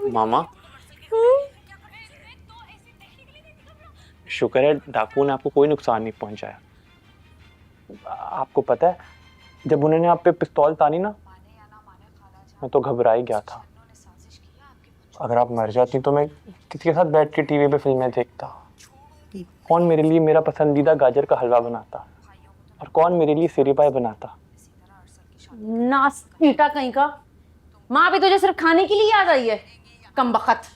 मामा, शुक्र है डाकू ने आपको कोई नुकसान नहीं पहुंचाया। आपको पता है, जब उन्होंने आप पे पिस्तौल तानी ना, मैं तो घबरा ही गया था। अगर आप मर जाती तो मैं किसी के साथ बैठ के टीवी पे फिल्में देखता। कौन मेरे लिए मेरा पसंदीदा गाजर का हलवा बनाता और कौन मेरे लिए सेरी पाई बनाता। नास्तीटा कहीं का। माँ भी तुझे सिर्फ खाने के लिए याद आई है, कमबख्त।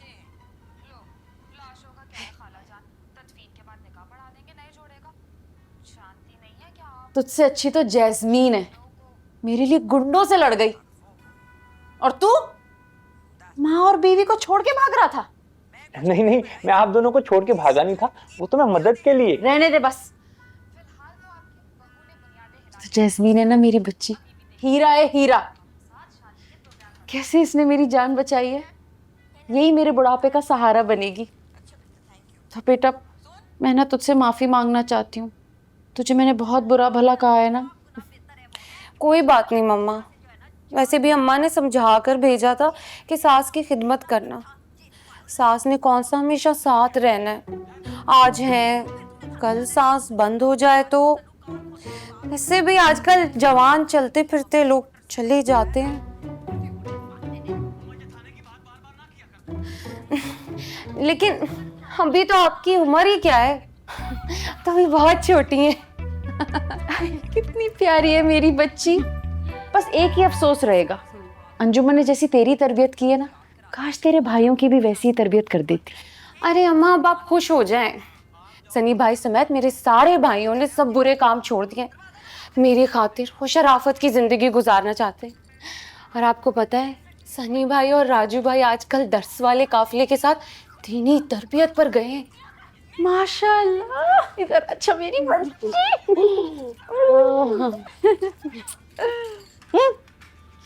तुझसे अच्छी तो जैस्मीन है, मेरे लिए गुंडों से लड़ गई। और तू माँ और बीवी को छोड़ के भाग रहा था। नहीं नहीं, मैं आप दोनों को छोड़ के भागा नहीं था, वो तो मैं मदद के लिए। रहने दे बस। तो जैस्मीन है ना मेरी बच्ची, हीरा है हीरा। कैसे इसने मेरी जान बचाई है, यही मेरे बुढ़ापे का सहारा बनेगी। तो बेटा, मैं ना तुझसे माफी मांगना चाहती हूँ। तुझे मैंने बहुत बुरा भला कहा है ना। कोई बात नहीं मम्मा, वैसे भी अम्मा ने समझा कर भेजा था कि सास की खिदमत करना। सास ने कौन सा हमेशा साथ रहना है, आज है कल सांस बंद हो जाए तो। वैसे भी आजकल जवान चलते फिरते लोग चले जाते हैं। लेकिन अभी तो आपकी उम्र ही क्या है, तो अभी बहुत छोटी है। कितनी प्यारी है मेरी बच्ची। बस एक ही अफसोस रहेगा, अंजुमन ने जैसी तेरी तरबियत की है ना, काश तेरे भाइयों की भी वैसी ही तरबियत कर देती। अरे अम्मा, अब आप खुश हो जाएं। सनी भाई समेत मेरे सारे भाइयों ने सब बुरे काम छोड़ दिए, मेरी खातिर वो शराफत की जिंदगी गुजारना चाहते हैं। और आपको पता है, सनी भाई और राजू भाई आजकल दर्स वाले काफिले के साथ दीनी तरबियत पर गए हैं। माशाल्लाह, इधर अच्छा मेरी बच्ची।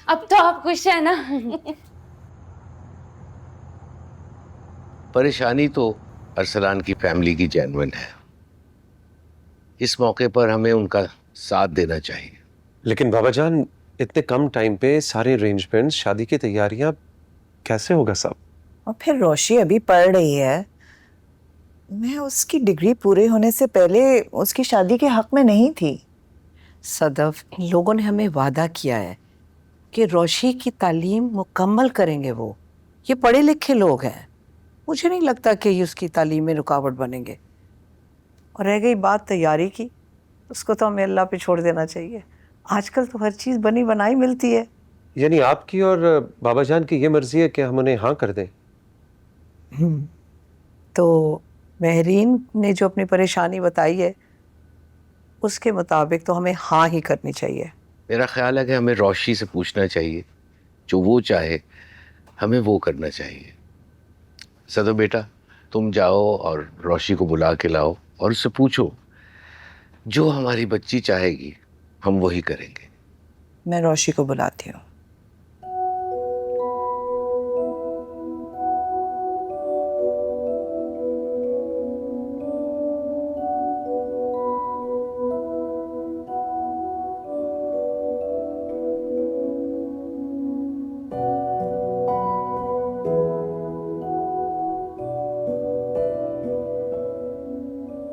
अब तो आप खुश है ना? परेशानी तो अरसलान की फैमिली की जेन्युइन है। इस मौके पर हमें उनका साथ देना चाहिए। लेकिन बाबा जान, इतने कम टाइम पे सारे अरेंजमेंट्स, शादी की तैयारियां कैसे होगा सब? और फिर रोशी अभी पढ़ रही है। मैं उसकी डिग्री पूरे होने से पहले उसकी शादी के हक में नहीं थी। सदफ, इन लोगों ने हमें वादा किया है कि रोशी की तालीम मुकम्मल करेंगे। वो ये पढ़े लिखे लोग हैं, मुझे नहीं लगता कि ये उसकी तालीम में रुकावट बनेंगे। और रह गई बात तैयारी की, उसको तो हमें अल्लाह पे छोड़ देना चाहिए। आजकल तो हर चीज़ बनी बनाई मिलती है। यानी आपकी और बाबा जान की ये मर्जी है कि हम उन्हें हाँ कर दें? तो महरीन ने जो अपनी परेशानी बताई है, उसके मुताबिक तो हमें हाँ ही करनी चाहिए। मेरा ख्याल है कि हमें रोशी से पूछना चाहिए, जो वो चाहे हमें वो करना चाहिए। सदो बेटा, तुम जाओ और रोशी को बुला के लाओ और उससे पूछो, जो हमारी बच्ची चाहेगी हम वही करेंगे। मैं रोशी को बुलाती हूँ।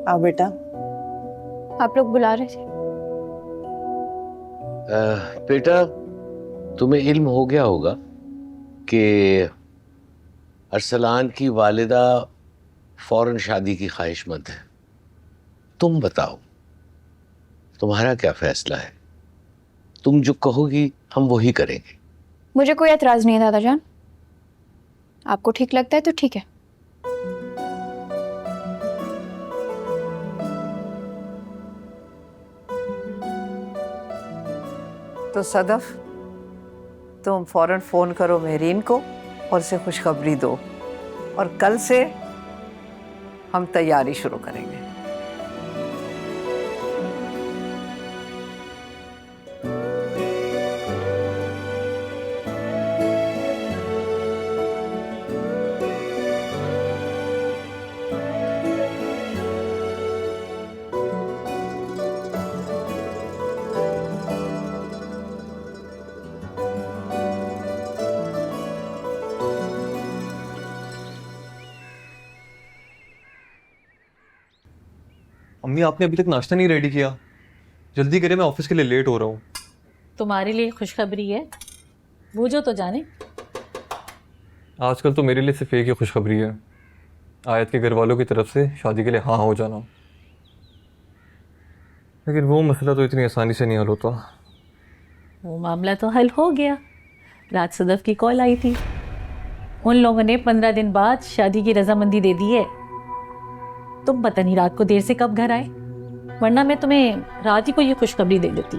आओ बेटा। आप लोग बुला रहे थे? बेटा, तुम्हें इल्म हो गया होगा कि अरसलान की वालिदा फौरन शादी की ख्वाहिशमंद है। तुम बताओ, तुम्हारा क्या फैसला है? तुम जो कहोगी हम वही करेंगे। मुझे कोई एतराज नहीं है दादा जान, आपको ठीक लगता है तो ठीक है। तो सदफ, तुम फौरन फ़ोन करो महरीन को और उसे खुशखबरी दो, और कल से हम तैयारी शुरू करेंगे। अम्मी आपने अभी तक नाश्ता नहीं रेडी किया, जल्दी करें, मैं ऑफिस के लिए लेट हो रहा हूँ। तुम्हारे लिए खुशखबरी है, बूझो तो जाने। आजकल तो मेरे लिए सिर्फ एक ही खुशखबरी है, आयत के घर वालों की तरफ से शादी के लिए हाँ हो जाना। लेकिन वो मसला तो इतनी आसानी से नहीं हल होता। वो मामला तो हल हो गया। रात सदफ की कॉल आई थी, उन लोगों ने 15 दिन बाद शादी की रजामंदी दे दी है। तुम पता नहीं रात को देर से कब घर आए, वरना मैं तुम्हें रात ही को ये खुशखबरी दे देती।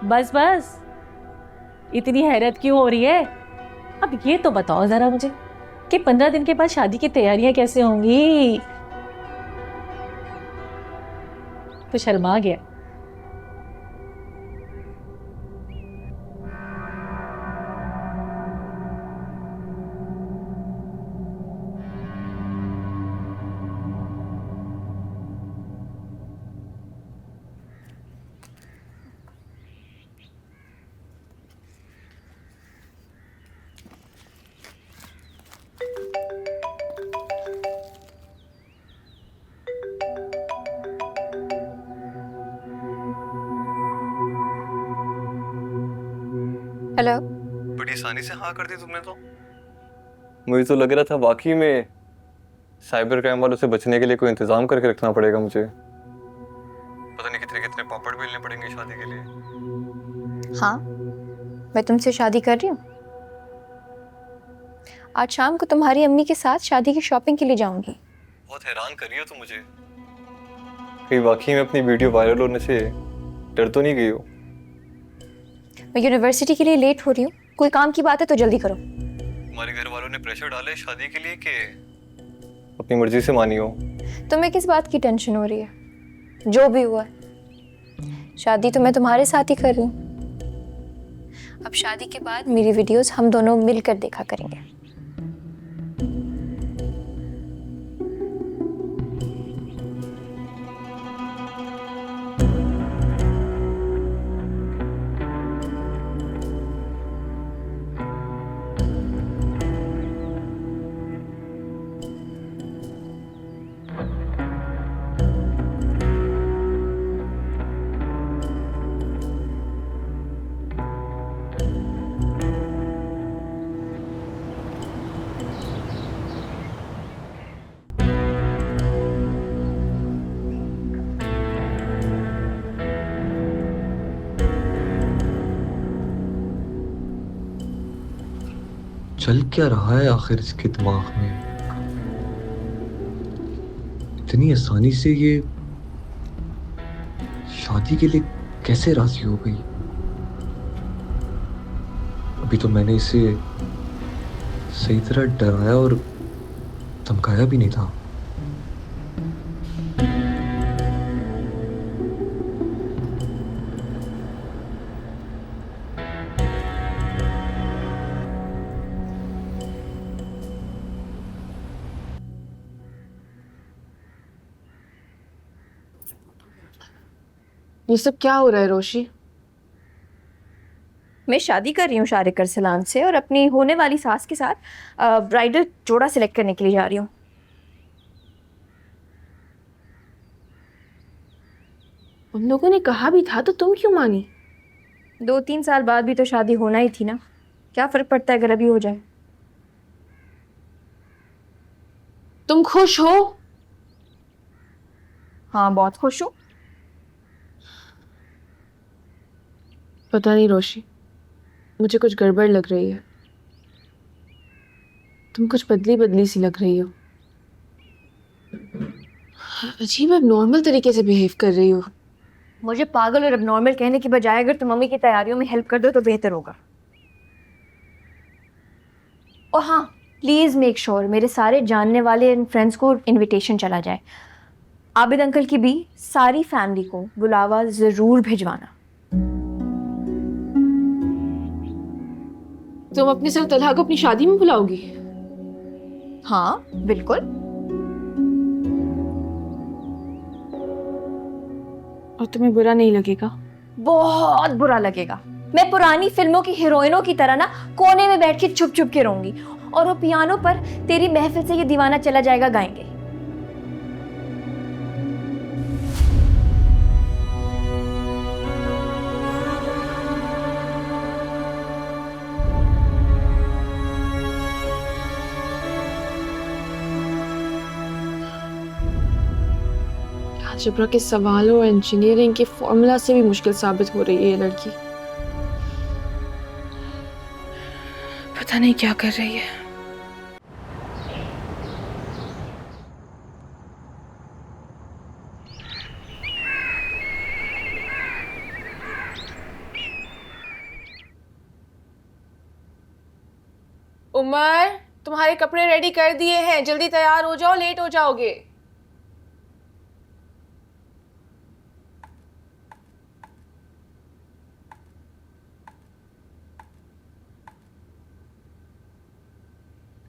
बस बस, इतनी हैरत क्यों हो रही है? अब ये तो बताओ जरा मुझे कि 15 दिन के बाद शादी की तैयारियां कैसे होंगी? तो शर्मा गया। हेलो। बड़ी आसानी से हाँ कर दी तुमने तो। मुझे तो लग रहा था वाकई में साइबर क्राइम वालों से बचने के लिए कोई इंतजाम करके रखना पड़ेगा मुझे। पता नहीं कितने कितने पापड़ बेलने पड़ेंगे शादी के लिए। हाँ, मैं तुमसे शादी कर रही हूँ। आज शाम को तुम्हारी अम्मी के साथ शादी की शॉपिंग के लिए जाऊंगी। बहुत हैरान कर रही हो तुम मुझे। कहीं वाकई में अपनी वीडियो वायरल होने से डर तो नहीं गई हो? मैं यूनिवर्सिटी के लिए लेट हो रही हूँ, कोई काम की बात है तो जल्दी करो। हमारे घर वालों ने प्रेशर डाला है शादी के लिए कि अपनी मर्जी से मानी हो? तुम्हें किस बात की टेंशन हो रही है? जो भी हुआ है, शादी तो मैं तुम्हारे साथ ही कर रही हूँ। अब शादी के बाद मेरी वीडियोस हम दोनों मिलकर देखा करेंगे। चल क्या रहा है आखिर इसके दिमाग में? इतनी आसानी से ये शादी के लिए कैसे राजी हो गई? अभी तो मैंने इसे सही तरह डराया और धमकाया भी नहीं था। ये सब क्या हो रहा है रोशी? मैं शादी कर रही हूँ शारिक अरसलान से और अपनी होने वाली सास के साथ ब्राइडल जोड़ा सिलेक्ट करने के लिए जा रही हूँ। उन लोगों ने कहा भी था तो तुम क्यों मानी? 2-3 साल बाद भी तो शादी होना ही थी ना, क्या फर्क पड़ता है अगर अभी हो जाए। तुम खुश हो? हाँ, बहुत खुश हूँ। पता नहीं रोशी, मुझे कुछ गड़बड़ लग रही है। तुम कुछ बदली बदली सी लग रही हो। अजीब अब नॉर्मल तरीके से बिहेव कर रही हो। मुझे पागल और एबनॉर्मल कहने की बजाय अगर तुम मम्मी की तैयारियों में हेल्प कर दो तो बेहतर होगा। और हाँ, प्लीज़ मेक श्योर मेरे सारे जानने वाले एंड फ्रेंड्स को इनविटेशन चला जाए। आबिद अंकल की भी सारी फैमिली को बुलावा ज़रूर भिजवाना। तुम अपने साथ तलहा को अपनी शादी में बुलाओगी? हाँ बिल्कुल। और तुम्हें बुरा नहीं लगेगा? बहुत बुरा लगेगा। मैं पुरानी फिल्मों की हीरोइनों की तरह ना कोने में बैठ के छुप छुप के रहूंगी और वो पियानो पर तेरी महफिल से ये दीवाना चला जाएगा गाएंगे। अलजेब्रा के सवालों और इंजीनियरिंग के फॉर्मूला से भी मुश्किल साबित हो रही है ये लड़की। पता नहीं क्या कर रही है। उमर, तुम्हारे कपड़े रेडी कर दिए हैं, जल्दी तैयार हो जाओ, लेट हो जाओगे।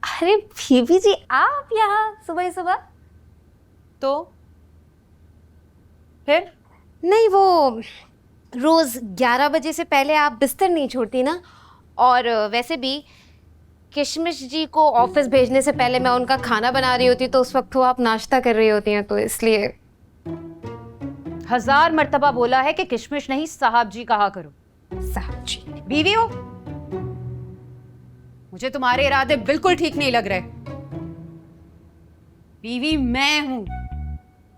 अरे बीबी जी, आप यहाँ सुबह सुबह? तो फिर नहीं, वो रोज 11 बजे से पहले आप बिस्तर नहीं छोड़ती ना। और वैसे भी किशमिश जी को ऑफिस भेजने से पहले मैं उनका खाना बना रही होती, तो उस वक्त वो आप नाश्ता कर रही होती हैं, तो इसलिए। 1000 मर्तबा बोला है कि किशमिश नहीं साहब जी कहा करो। साहब जी बीवी हो? मुझे तुम्हारे इरादे बिल्कुल ठीक नहीं लग रहे। बीवी मैं हूं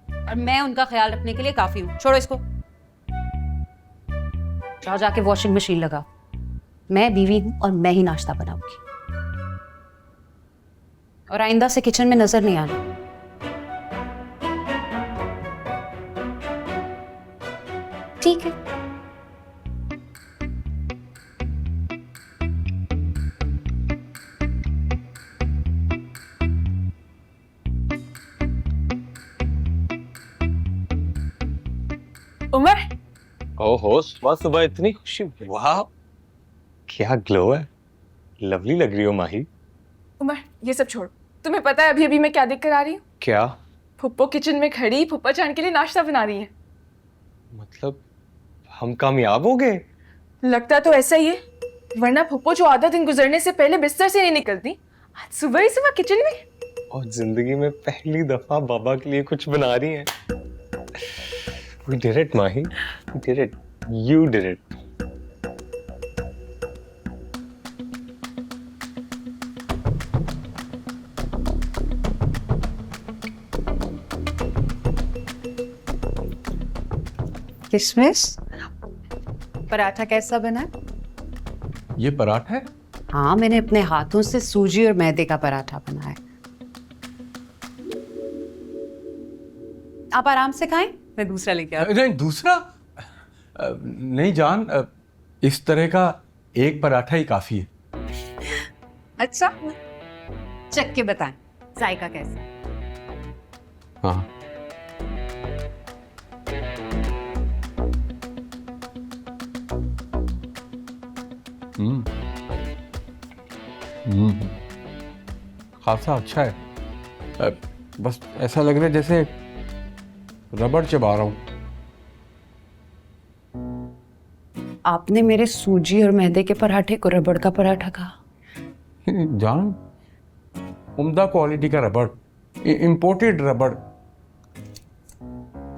और मैं उनका ख्याल रखने के लिए काफी हूं। छोड़ो इसको, जाओ जाके वॉशिंग मशीन लगाओ। मैं बीवी हूं और मैं ही नाश्ता बनाऊंगी। और आइंदा से किचन में नजर नहीं आना। ठीक है। उमर, ओहो, सुबह सुबह इतनी खुशी, वाह क्या ग्लो है, लवली लग रही हो माही। उमर ये सब छोड़ो, तुम्हें पता है अभी अभी मैं क्या देख कर आ रही हूँ? क्या फुप्पो किचन में खड़ी फुप्पा चांद के लिए नाश्ता बना रही है। मतलब हम कामयाब हो गए? लगता तो ऐसा ही है, वरना फुप्पो जो आधा दिन गुजरने से पहले बिस्तर से नहीं निकलती, आज सुबह ही सुबह किचन में। और जिंदगी में पहली दफा बाबा के लिए कुछ बना रही हैं। We did it, Mahi. We did it. You did it. किशमिश, पराठा कैसा बना? ये पराठा है? हाँ, मैंने अपने हाथों से सूजी और मैदे का पराठा बनाया। आप आराम से खाएं, मैं दूसरा लेके आता हूं। नहीं, दूसरा नहीं जान, इस तरह का एक पराठा ही काफी है। अच्छा, चख के बताएं जायका कैसा है। हाँ, खासा अच्छा है। बस ऐसा लग रहा है जैसे रबड़ चबा रहा हूं। आपने मेरे सूजी और मैदे के पराठे को रबड़ का पराठा कहा? जान, उम्दा क्वालिटी का रबड़, इंपोर्टेड रबड़।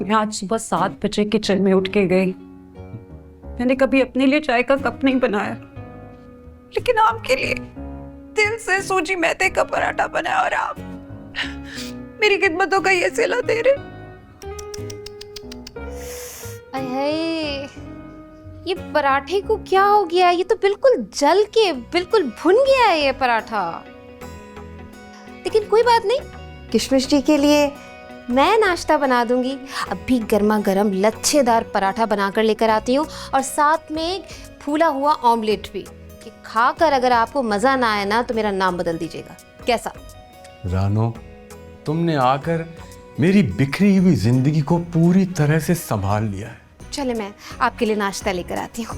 मैं आज सुबह 7 बजे किचन में उठ के गई। मैंने कभी अपने लिए चाय का कप नहीं बनाया, लेकिन आपके लिए दिल से सूजी मैदे का पराठा बनाया, और आप मेरी खिदमतों का ये सिला दे रहे। ये पराठे को क्या हो गया? ये तो बिल्कुल जल के बिल्कुल भुन गया है ये पराठा। लेकिन कोई बात नहीं, किशमिश जी के लिए मैं नाश्ता बना दूंगी। अभी गर्मा गर्म लच्छेदार पराठा बनाकर लेकर आती हूँ, और साथ में फूला हुआ ऑमलेट भी। कि खाकर अगर आपको मजा ना आए ना तो मेरा नाम बदल दीजिएगा। कैसा? रानो, तुमने आकर मेरी बिखरी हुई जिंदगी को पूरी तरह से संभाल लिया है। चले, मैं आपके लिए नाश्ता लेकर आती हूँ।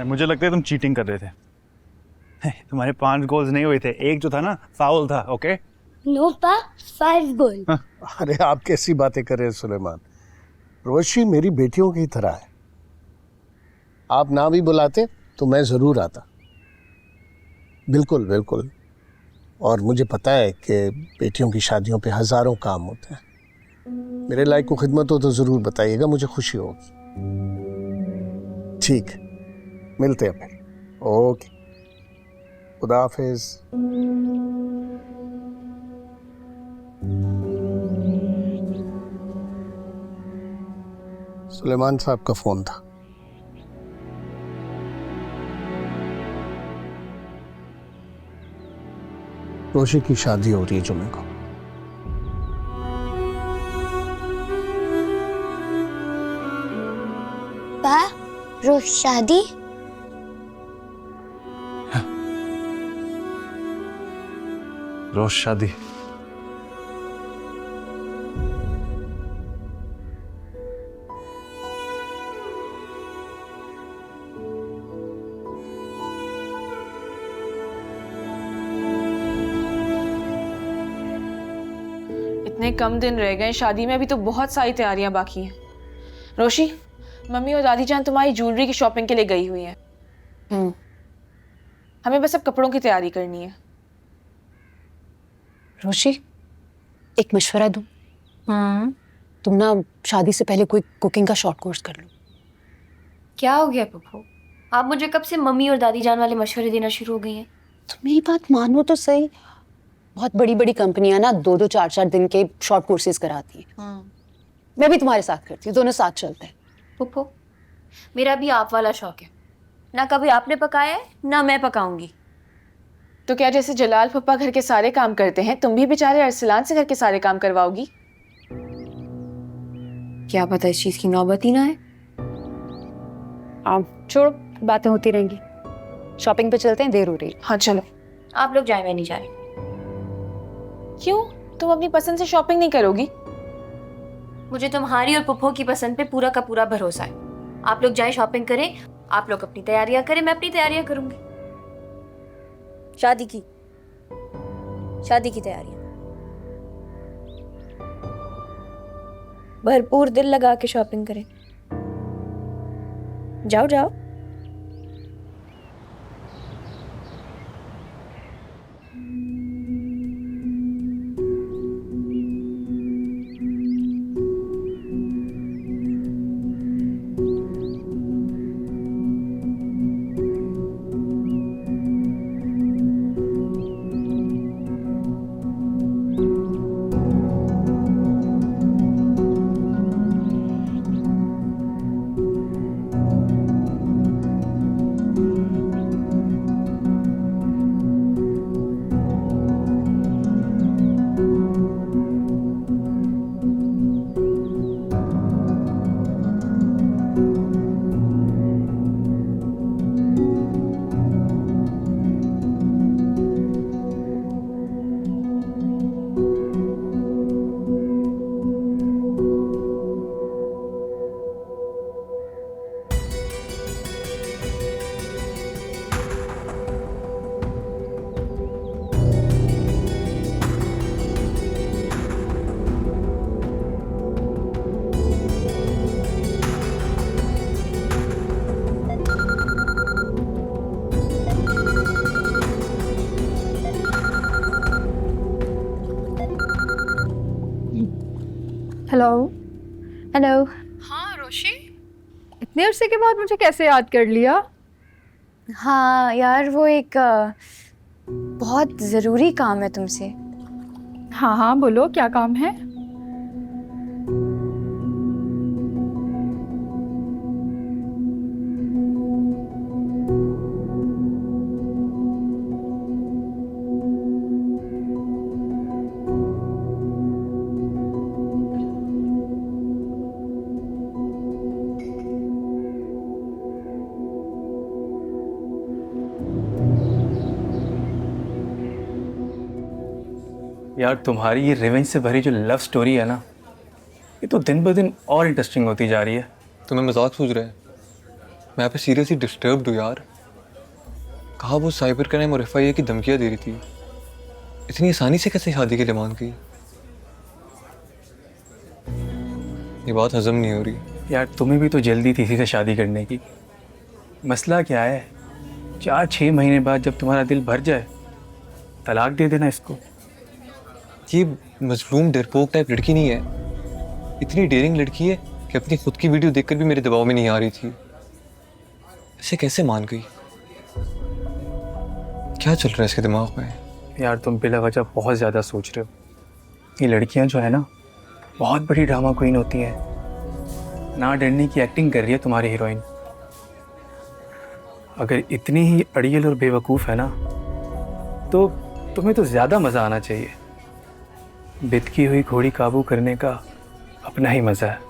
मुझे लगता है तुम चीटिंग कर रहे थे। तुम्हारे 5 गोल्स नहीं हुए थे, एक जो था ना फाउल था। ओके, नो पा 5 गोल। अरे आप कैसी बातें कर रहे हैं सुलेमान, रोशी मेरी बेटियों की तरह है। आप ना भी बुलाते तो मैं ज़रूर आता। बिल्कुल बिल्कुल। और मुझे पता है कि बेटियों की शादियों पे हज़ारों काम होते हैं। मेरे लायक को खिदमत हो तो ज़रूर बताइएगा, मुझे खुशी होगी। ठीक, मिलते हैं फिर। ओके, खुदा हाफिज़। सुलेमान साहब का फ़ोन था। रोशी की शादी हो रही है जुमे को। पा रोज शादी? रोज शादी? इतने कम दिन रह गए शादी में, अभी तो बहुत सारी तैयारियां बाकी हैं। रोशी, मम्मी और दादी जान तुम्हारी ज्वेलरी की शॉपिंग के लिए गई हुई हैं। हमें बस अब कपड़ों की तैयारी करनी है। रोशी, एक मशवरा दूं? तुम ना शादी से पहले कोई कुकिंग का शॉर्ट कोर्स कर लो। क्या हो गया पप्पू? आप मुझे कब से मम्मी और दादी जान वाले मशवरे देना शुरू हो गई हैं? तो मेरी बात मानो तो सही। बहुत बड़ी बड़ी कंपनियां ना 2-2 4-4 दिन के शॉर्ट कोर्सेज कराती हैं। मैं भी तुम्हारे साथ करती हूँ, दोनों साथ चलते हैं। पप्पू, मेरा भी आप वाला शौक है। ना कभी आपने पकाया है ना मैं पकाऊंगी। तो क्या जैसे जलाल पप्पा घर के सारे काम करते हैं, तुम भी बेचारे अरसलान से घर के सारे काम करवाओगी? क्या पता इस चीज की नौबत ही ना है। छोड़ो, बातें होती रहेंगी। शॉपिंग पे चलते हैं, देर हो रही है। हाँ चलो। आप लोग जाए, मैं नहीं जा रही। क्यों? तुम अपनी पसंद से शॉपिंग नहीं करोगी? मुझे तुम्हारी और पुप्पो की पसंद पे पूरा का पूरा भरोसा है। आप लोग जाए शॉपिंग करें, आप लोग अपनी तैयारियां करें, मैं अपनी तैयारियां करूंगी। शादी की तैयारियां भरपूर दिल लगा के शॉपिंग करें। जाओ जाओ। हेलो। हेलो। हाँ रोशी, इतने अरसे के बाद मुझे कैसे याद कर लिया? हाँ यार, वो एक बहुत ज़रूरी काम है तुमसे। हाँ हाँ बोलो, क्या काम है? यार तुम्हारी ये रिवेंज से भरी जो लव स्टोरी है ना, ये तो दिन ब दिन और इंटरेस्टिंग होती जा रही है। तुम्हें मजाक सूझ रहा है? मैं यहाँ पे सीरियसली डिस्टर्ब्ड हूँ यार। कहा वो साइबर क्राइम और FIA की धमकियाँ दे रही थी। इतनी आसानी से कैसे शादी के लिए मान गई? ये बात हजम नहीं हो रही। यार तुम्हें भी तो जल्दी थी इसी से शादी करने की। मसला क्या है, 4-6 महीने बाद जब तुम्हारा दिल भर जाए तलाक दे देना इसको। ये मजलूम डरपोक टाइप लड़की नहीं है, इतनी डेयरिंग लड़की है कि अपनी खुद की वीडियो देखकर भी मेरे दबाव में नहीं आ रही थी। ऐसे कैसे मान गई? क्या चल रहा है इसके दिमाग में? यार तुम बिला वजह बहुत ज़्यादा सोच रहे हो। ये लड़कियां जो है ना, बहुत बड़ी ड्रामा क्वीन होती हैं। ना डरने की एक्टिंग कर रही है तुम्हारी हीरोइन। अगर इतनी ही अड़ियल और बेवकूफ़ है ना, तो तुम्हें तो ज़्यादा मज़ा आना चाहिए। बितकी हुई घोड़ी काबू करने का अपना ही मज़ा है।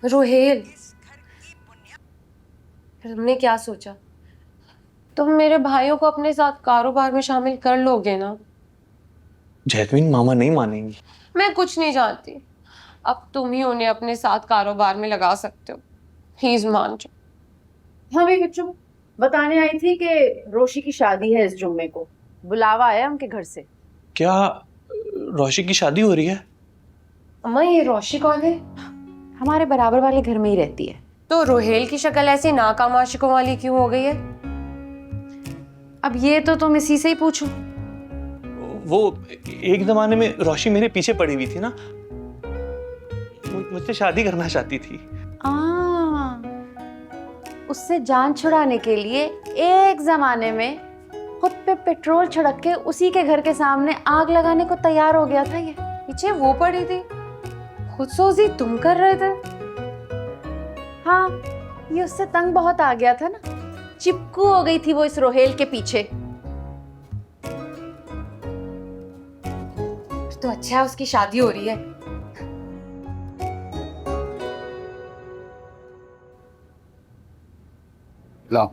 रोहेल, फिर हमने क्या सोचा? तुम मेरे भाइयों को अपने साथ कारोबार में शामिल कर लोगे ना? जैस्मीन, मामा नहीं मानेंगी। मैं कुछ नहीं जानती, अब तुम ही उन्हें अपने साथ कारोबार में लगा सकते हो। प्लीज मान जाओ। हाँ भाई बच्चों, बताने आई थी कि रोशी की शादी है इस जुम्मे को, बुलावा आया उनके घर से। क्या रोशी की शादी हो रही है? अम्मा, ये रोशी कौन है? हमारे बराबर वाले घर में ही रहती है। तो रोहेल की शक्ल ऐसी नाकाम आशिकों वाली क्यों हो गई है? अब ये तो तुम इसी से ही पूछो। वो एक जमाने में रोशी मेरे पीछे पड़ी हुई थी ना, मुझसे शादी करना चाहती थी। उससे जान छुड़ाने के लिए एक जमाने में खुद पे पेट्रोल छिड़क के उसी के घर के सामने आग लगाने को तैयार हो गया था। ये पीछे वो पड़ी थी, खुद सोची तुम कर रहे थे। हाँ, ये उससे तंग बहुत आ गया था ना, चिपकू हो गई थी वो इस रोहेल के पीछे। तो अच्छा है उसकी शादी हो रही है। लाओ।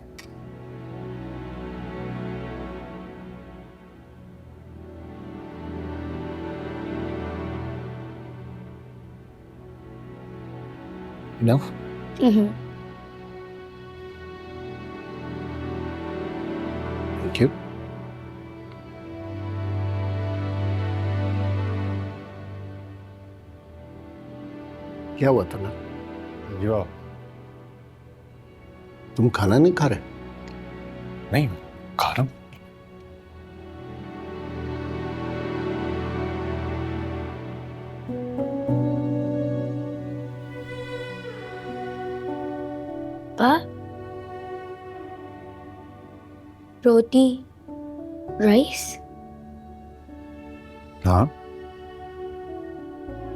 Enough? Thank you. क्या हुआ था ना? जो तुम खाना नहीं खा रहे? नहीं खा रहा हूं। रोटी, राइस। हाँ,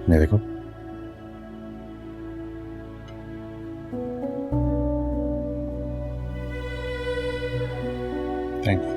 मेरे को थैंक यू।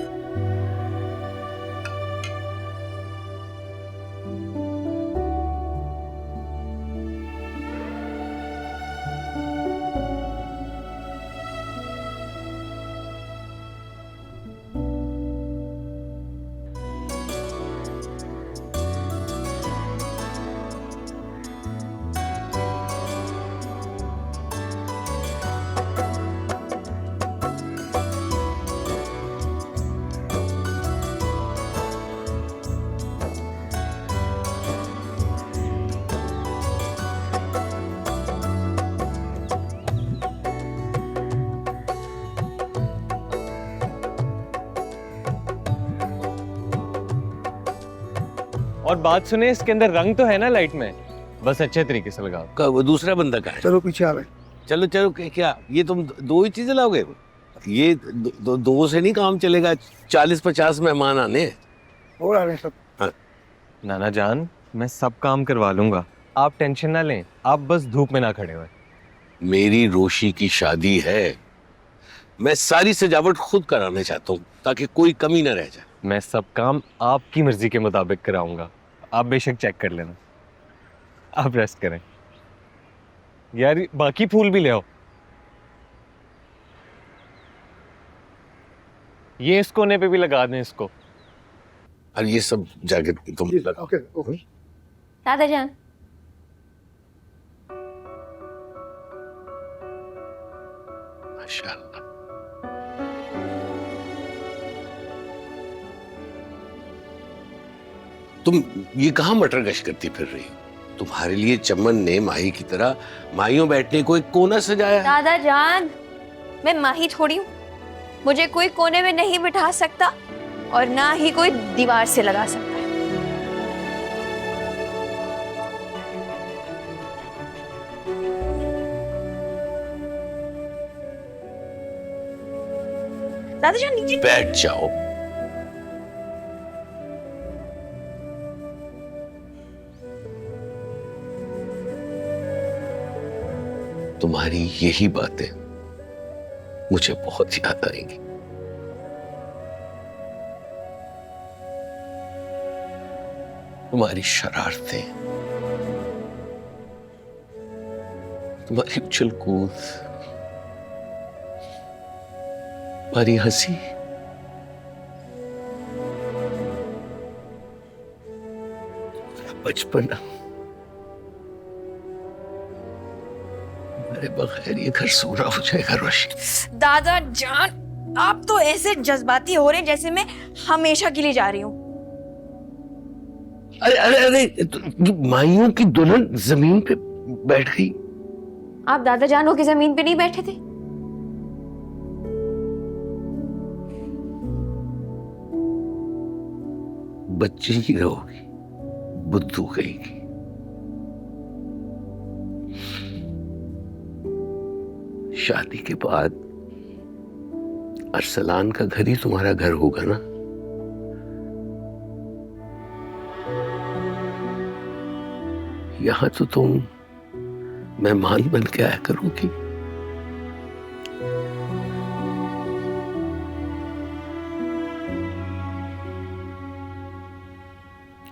और बात सुने, इसके अंदर रंग तो है ना लाइट में, बस अच्छे तरीके से लगाओ। का वो दूसरा बंदा का है? चलो पीछे आ रहे। चलो चलो, क्या ये तुम दो ही चीजें लाओगे? ये दो से नहीं काम चलेगा, 40-50 मेहमान आने हैं। और आ रहे सब। हाँ। नाना जान, मैं सब काम करवा लूंगा, आप टेंशन ना लें, आप बस धूप में ना खड़े हुए। मेरी रोशी की शादी है, मैं सारी सजावट खुद कराना चाहता हूँ ताकि कोई कमी ना रह जाए। मैं सब काम आपकी मर्जी के मुताबिक कराऊंगा, आप बेशक चेक कर लेना। आप रेस्ट करें। यार बाकी फूल भी ले आओ। ये इस कोने पे भी लगा दें इसको। और ये सब जाके तुम ओके ओके। दादा जान माशाल्लाह। तुम ये कहाँ मटर गश करती फिर रही हो? तुम्हारे लिए चमन ने माही की तरह माहियों बैठने को एक कोना सजाया है। दादा जान, मैं माही थोड़ी हूँ, मुझे कोई कोने में नहीं बिठा सकता और ना ही कोई दीवार से लगा सकता है। दादा जान नीचे बैठ जाओ। तुम्हारी यही बातें मुझे बहुत याद आएंगी। तुम्हारी शरारतें, तुम्हारी उछल कूद, तुम्हारी हंसी, बचपना। मेरे बगैर ये घर सूना हो जाएगा रोशी। दादा जान, आप तो ऐसे जज्बाती हो रहे हैं जैसे मैं हमेशा के लिए जा रही हूँ। अरे अरे अरे, माइयों की दुल्हन जमीन पे बैठ गई। आप दादा जान हो कि जमीन पे नहीं बैठे थे? बच्ची ही रहोगी, बुद्धू कहेगी। शादी के बाद अरसलान का घर ही तुम्हारा घर होगा ना? यहां तो तुम मेहमान बन के आया करोगी।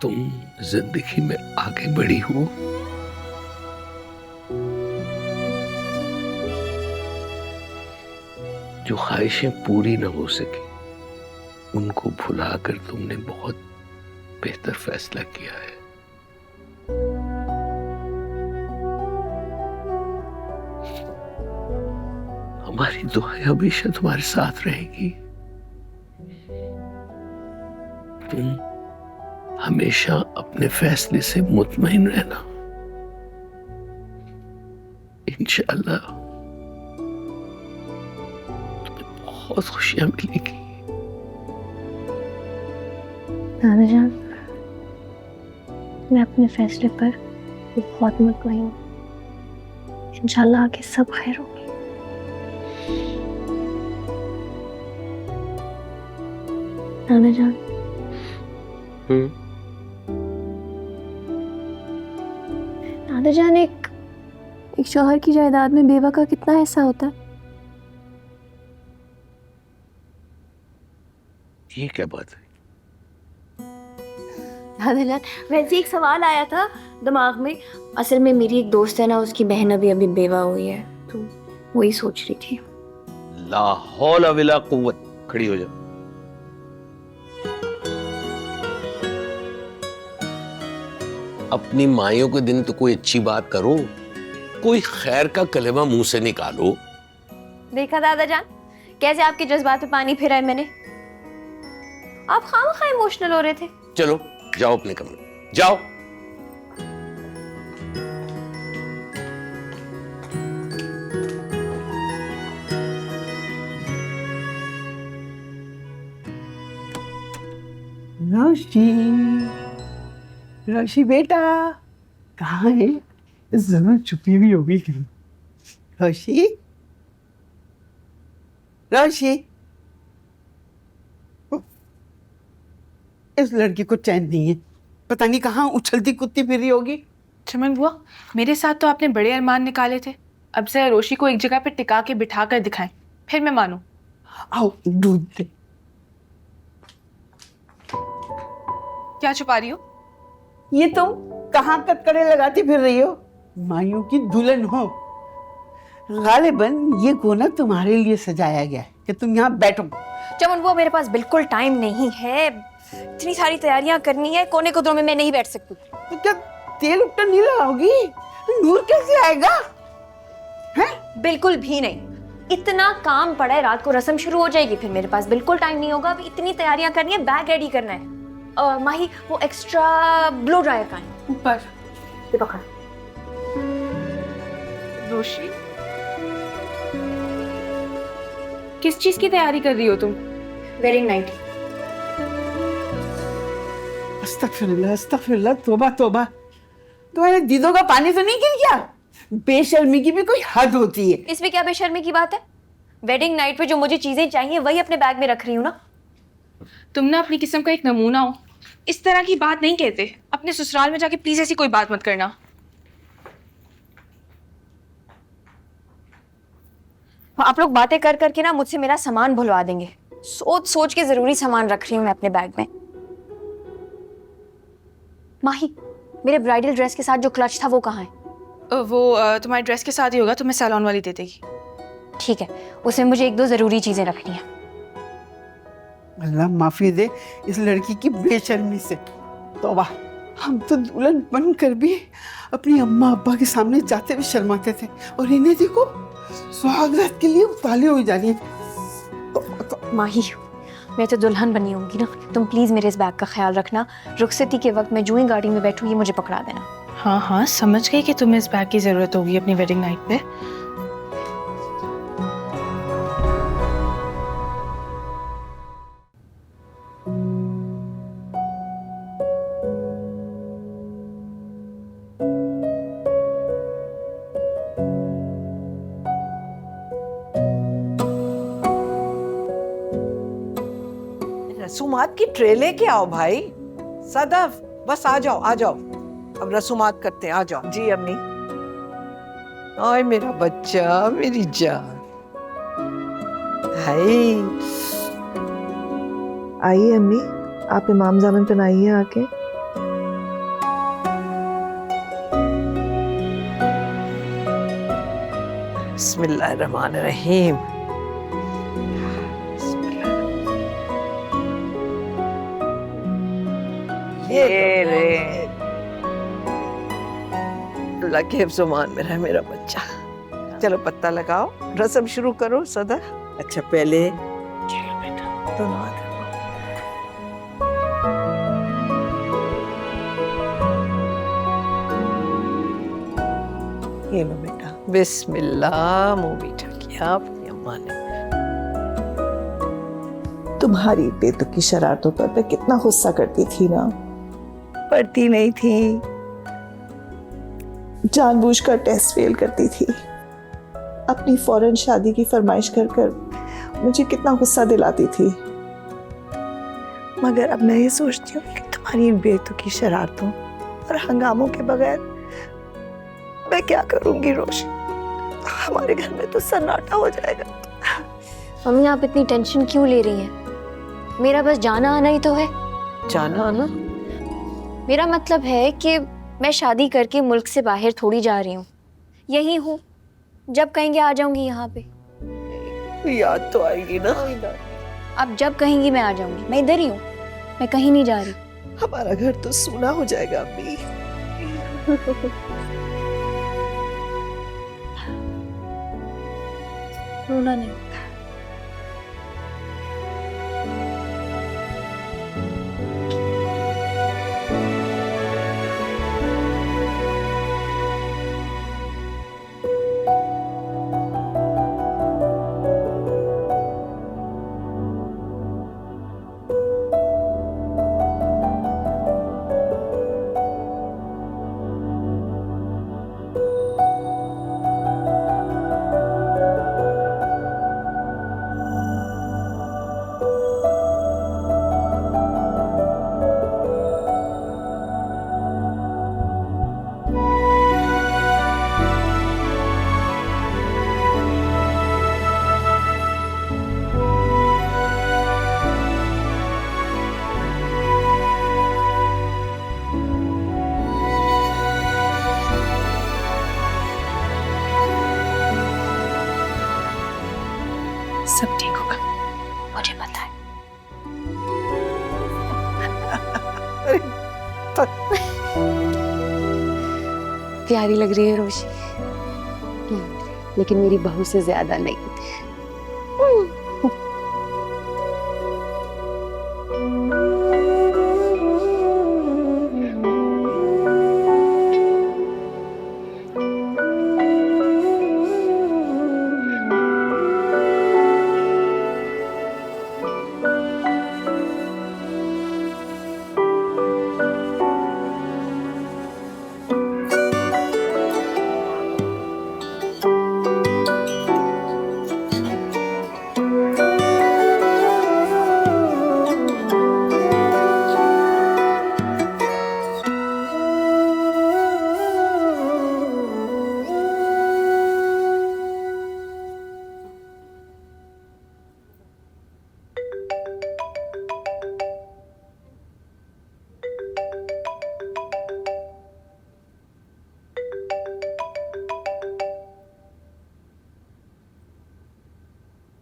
तुम जिंदगी में आगे बढ़ी हो, जो ख्वाहिशें पूरी न हो सकी उनको भुलाकर तुमने बहुत बेहतर फैसला किया है। हमारी दुआएं हमेशा तुम्हारे साथ रहेगी। तुम हमेशा अपने फैसले से मुतमईन रहना। इंशाअल्लाह तुम्हें बहुत खुशियां मिलेगी। दादा जान, मैं अपने फैसले पर बहुत मुतमईन हूँ। इंशाल्लाह आगे सब खैर होगी। दादा जान, दादा जान, एक शौहर की जायदाद में बेवा का कितना हिस्सा होता है? ये क्या बात है? दादा जान, वैसे एक सवाल आया था दिमाग में। असल में मेरी एक दोस्त है ना, उसकी बहन अभी बेवा हुई है, तो वही सोच रही थी। ला हौला विला कुव्वत। खड़ी हो जाओ। अपनी माइयों के दिन तो कोई अच्छी बात करो, कोई खैर का कलेमा मुंह से निकालो। देखा दादा जान, कैसे आपके जज्बात पे पानी फिरा है मैंने। आप खामखा इमोशनल हो रहे थे। चलो जाओ अपने कमरे, जाओ। रोशी, रोशी बेटा कहाँ है? जरूर छुपी हुई होगी कहीं। रोशी, रोशी, इस लड़की को चैन नहीं है, पता नहीं कहाँ उछलती कूदती फिर रही होगी। चमन बुआ, मेरे साथ तो आपने बड़े अरमान निकाले थे, अब से रोशी को एक जगह पे टिका के बिठा कर दिखाएं, फिर मैं मानूं। आओ दूध दे। क्या छुपा रही हो? ये तुम कहाँ कटकड़े लगाती फिर रही हो? माइयों की दुल्हन हो। गालिबन ये कोना तुम्हारे लिए सजाया गया है कि तुम यहाँ बैठो। चमन बुआ, मेरे पास बिल्कुल टाइम नहीं है। इतनी सारी तैयारियां करनी है, कोने कोने में मैं नहीं बैठ सकती। तो क्या तेल उपटर नहीं लगाओगी? नूर कैसे आएगा? हैं? बिल्कुल भी नहीं। इतना काम पड़ा है, रात को रस्म शुरू हो जाएगी, फिर मेरे पास बिल्कुल टाइम नहीं होगा। अभी इतनी तैयारियां करनी है, बैग रेडी करना है। माही वो एक्स्ट्रा ब्लो ड्रायर का है ऊपर। ये पकड़। रोशी, किस चीज की तैयारी कर रही हो तुम? Wedding night. अस्तगफिरुल्लाह, तौबा तौबा। तुम्हारे दीदों का पानी तो नहीं गिर गया? बेशर्मी की भी कोई हद होती है। इसमें क्या बेशर्मी की बात है? वेडिंग नाइट पे जो मुझे चीजें चाहिए वही अपने बैग में रख रही हूँ ना। तुम ना अपनी किस्म का एक नमूना हो। इस तरह की बात नहीं कहते। अपने ससुराल में जाके प्लीज ऐसी कोई बात मत करना। आप लोग बातें कर करके ना मुझसे मेरा सामान भुलवा देंगे। सोच सोच के जरूरी सामान रख रही हूँ मैं अपने बैग में। माही, मेरे ब्राइडल ड्रेस के साथ जो क्लच था वो कहाँ है? वो तुम्हारी ड्रेस के साथ ही होगा, तुम्हें सैलून वाली दे देगी। ठीक है, उसमें मुझे एक दो जरूरी चीजें रखनी है। अल्लाह माफी दे इस लड़की की बेशर्मी से। तौबा, हम तो दुल्हन बनकर भी अपनी अम्मा अब्बा के सामने जाते हुए शर्माते थे, और इन्हें देखो स्वागत के लिए उताले हुए जा रही है। माही, मैं तो दुल्हन बनी होंगी ना, तुम प्लीज मेरे इस बैग का ख्याल रखना। रुखसती के वक्त मैं जो ही गाड़ी में बैठूँ ये मुझे पकड़ा देना। हाँ हाँ, समझ गई कि तुम्हें इस बैग की जरूरत होगी अपनी वेडिंग नाइट पे। रसूमात की ट्रे लेके आओ भाई। सदफ, बस आ जाओ आ जाओ, अब रसूमात करते हैं। आ जाओ। जी अम्मी। आए मेरा बच्चा, मेरी जान। हाय, आइए अम्मी, आप इमाम ज़ामन पहनाइए आके। बिस्मिल्लाहिर्रहमानिर्रहीम। ये रे, अल्लाह के हिफ्ज़-ओ-मान में रहे मेरा बच्चा। चलो पत्ता लगाओ, रस्म शुरू करो। सदा अच्छा, पहले दोनों हाथ रखो। ये लो बेटा, बिस्मिल्लाह। मुंह मीठा किया अपनी अम्मा ने। तुम्हारी बेतुकी शरारतों पर मैं कितना गुस्सा करती थी ना, पढ़ती नहीं थी, जानबूझकर टेस्ट फेल करती थी, अपनी फौरन शादी की फरमाइश कर कर मुझे कितना गुस्सा दिलाती थी। मगर अब मैं ये सोचती हूँ कि तुम्हारी इन बेतुकी शरारतों और हंगामों के बगैर मैं क्या करूंगी रोशी? हमारे घर में तो सन्नाटा हो जाएगा। मम्मी, आप इतनी टेंशन क्यों ले रही हैं? मेरा बस जाना आना ही तो है। जाना आना? मेरा मतलब है कि मैं शादी करके मुल्क से बाहर थोड़ी जा रही हूँ, यही हूँ। जब कहेंगे आ जाऊंगी यहाँ पे। याद तो आएगी ना। अब जब कहेंगी मैं आ जाऊंगी। मैं इधर ही हूँ, मैं कहीं नहीं जा रही। हमारा घर तो सूना हो जाएगा अम्मी। रोना नहीं। प्यारी लग रही है रोशी, लेकिन मेरी बहू से ज्यादा नहीं।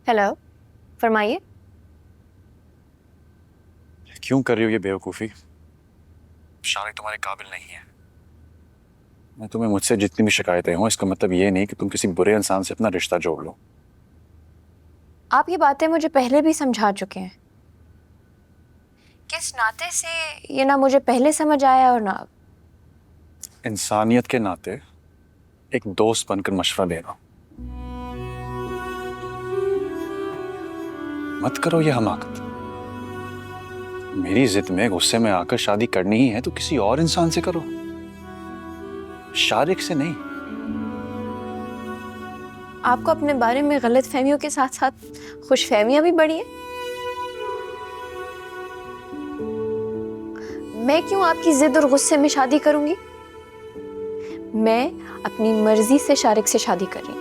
हेलो, फरमाइए। क्यों कर रही हो ये बेवकूफ़ी? शादी तुम्हारे काबिल नहीं है। मैं तुम्हें मुझसे जितनी भी शिकायतें हों, इसका मतलब ये नहीं कि तुम किसी बुरे इंसान से अपना रिश्ता जोड़ लो। आप ये बातें मुझे पहले भी समझा चुके हैं। किस नाते से ये ना मुझे पहले समझ आया और ना अब। इंसानियत के नाते एक दोस्त बनकर मशवरा दे रहा हूं। मत करो ये हमाकत। मेरी जिद में गुस्से में आकर शादी करनी ही है तो किसी और इंसान से करो, शारिक से नहीं। आपको अपने बारे में गलत फहमियों के साथ साथ खुश फहमियां भी बढ़ी हैं। मैं क्यों आपकी जिद और गुस्से में शादी करूंगी? मैं अपनी मर्जी से शारिक से शादी कर रही हूं।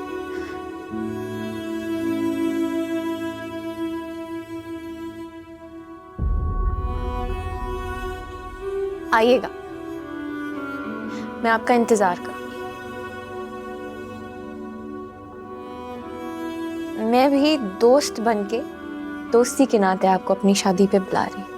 आइएगा, मैं आपका इंतजार करूंगी। मैं भी दोस्त बनके दोस्ती के नाते आपको अपनी शादी पे बुला रही हूं।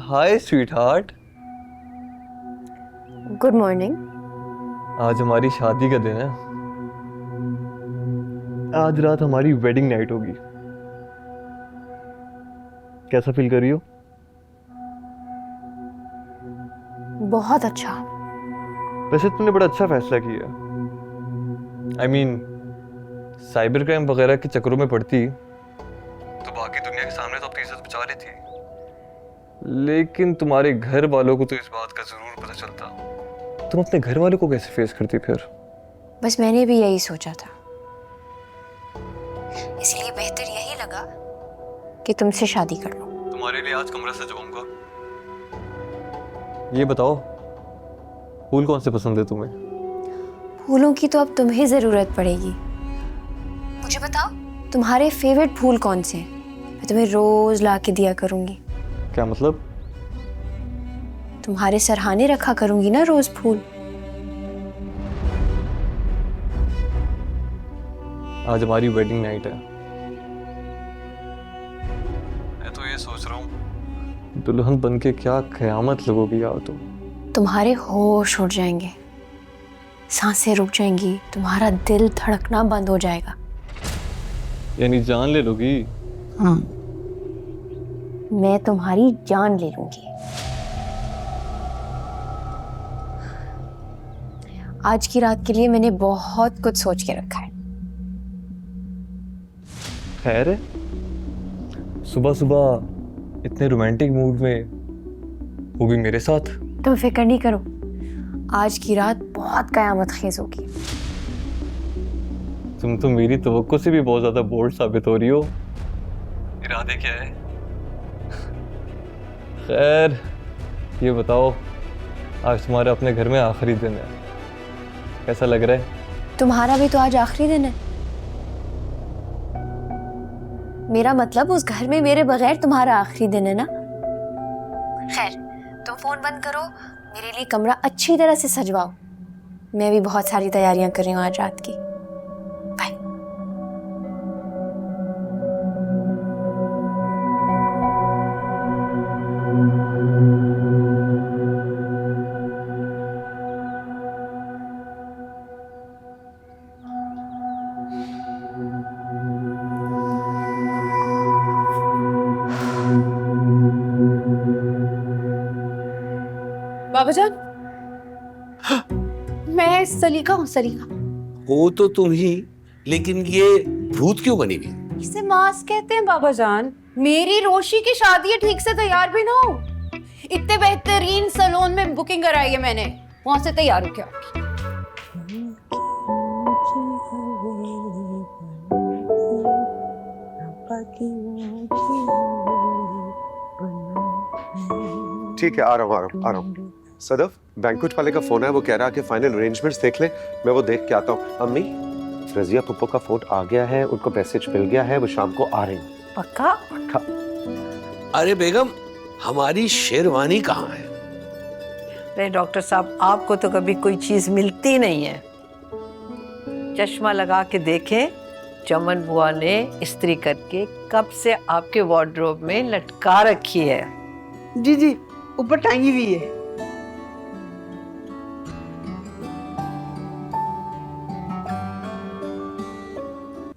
हाय स्वीट हार्ट। Good morning. आज हमारी शादी का दिन है। आज रात हमारी वेडिंग नाइट होगी। कैसा फील कर रही हो? बहुत अच्छा। वैसे तुमने बड़ा अच्छा फैसला किया। I mean, साइबर क्राइम वगैरह के चक्करों में पड़ती तो बाकी दुनिया के सामने तो अपनी इज्जत बचा रही थी, लेकिन तुम्हारे घर वालों को तो इस बात का जरूर पता चलता। तुम अपने घर वालों को कैसे फेस करती फिर? बस मैंने भी यही सोचा था, इसलिए बेहतर यही लगा कि तुमसे शादी कर लूं। तुम्हारे लिए आज कमरा सजवाऊंगा। ये बताओ, फूल कौन से पसंद है तुम्हें? फूलों की तो अब तुम्हें जरूरत पड़ेगी। मुझे बताओ, तुम्हारे फेवरेट फूल कौन से हैं? मैं तुम्हें रोज ला के दिया करूंगी। क्या मतलब? तुम्हारे सरहाने रखा करूंगी ना रोज फूल। आज हमारी वेडिंग नाइट है। मैं तो ये सोच रहा हूँ, दुल्हन बनके क्या क़यामत लगोगी यार तुम। तुम्हारे होश उड़ जाएंगे, सांसें रुक जाएंगी, तुम्हारा दिल धड़कना बंद हो जाएगा। यानी जान ले लोगी? हाँ, मैं तुम्हारी जान ले लूंगी। आज की रात के लिए मैंने बहुत कुछ सोच के रखा है। खैर है, सुबह सुबह इतने रोमांटिक मूड में, वो भी मेरे साथ। तुम फिक्र नहीं करो, आज की रात बहुत कयामत खेज होगी। तुम तो मेरी तवक्को से भी बहुत ज्यादा बोल्ड साबित हो रही हो। इरादे क्या है? खैर ये बताओ, आज तुम्हारे अपने घर में आखिरी दिन है, कैसा लग रहा है? तुम्हारा भी तो आज आखिरी दिन है। मेरा मतलब उस घर में मेरे बगैर तुम्हारा आखिरी दिन है ना। खैर तुम फोन बंद करो, मेरे लिए कमरा अच्छी तरह से सजवाओ। मैं भी बहुत सारी तैयारियां कर रही हूँ आज रात की। बाय। बाबा जान, मैं सलीका हूँ, सलीका। हो तो तुम ही, लेकिन ये भूत क्यों बनी हुई? इसे मास कहते हैं बाबा जान। मेरी रोशी की शादी है, ठीक से तैयार भी ना हो। इतने बेहतरीन सैलून में बुकिंग कराई है मैंने, वहां से तैयार हो क्या? ठीक है, आ रहा हूँ। सदफ, बैंक्वेट वाले का फोन है, वो कह रहा है कि फाइनल अरेंजमेंट्स देख ले, मैं वो देख के आता हूँ। अम्मी, रजिया पुप्पो का फोन आ गया है, उनको मैसेज मिल गया है, वो शाम को आ रही हैं। पक्का? पक्का। अरे बेगम, हमारी शेरवानी कहाँ है? अरे डॉक्टर साहब, आपको तो कभी कोई चीज मिलती नहीं है। चश्मा लगा के देखें, चमन बुआ ने इस्त्री करके कब से आपके वार्डरोब में लटका रखी है। जी जी, ऊपर टांगी हुई है।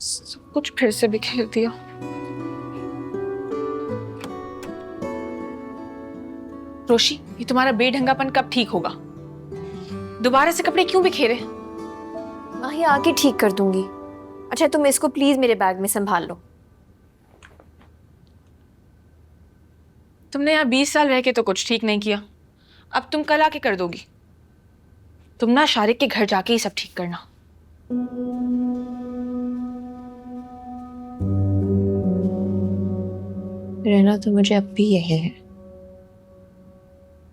सब कुछ फिर से बिखेर दिया। रोशी, ये तुम्हारा बेढंगापन कब ठीक होगा? दोबारा से कपड़े क्यों बिखेरे? माही आके ठीक कर दूंगी। अच्छा तुम इसको प्लीज मेरे बैग में संभाल लो। तुमने यहाँ 20 साल रह के तो कुछ ठीक नहीं किया, अब तुम कल आके कर दोगी। तुम ना शारिक के घर जाके ही सब ठीक करना। रहना तो मुझे अब भी यही है।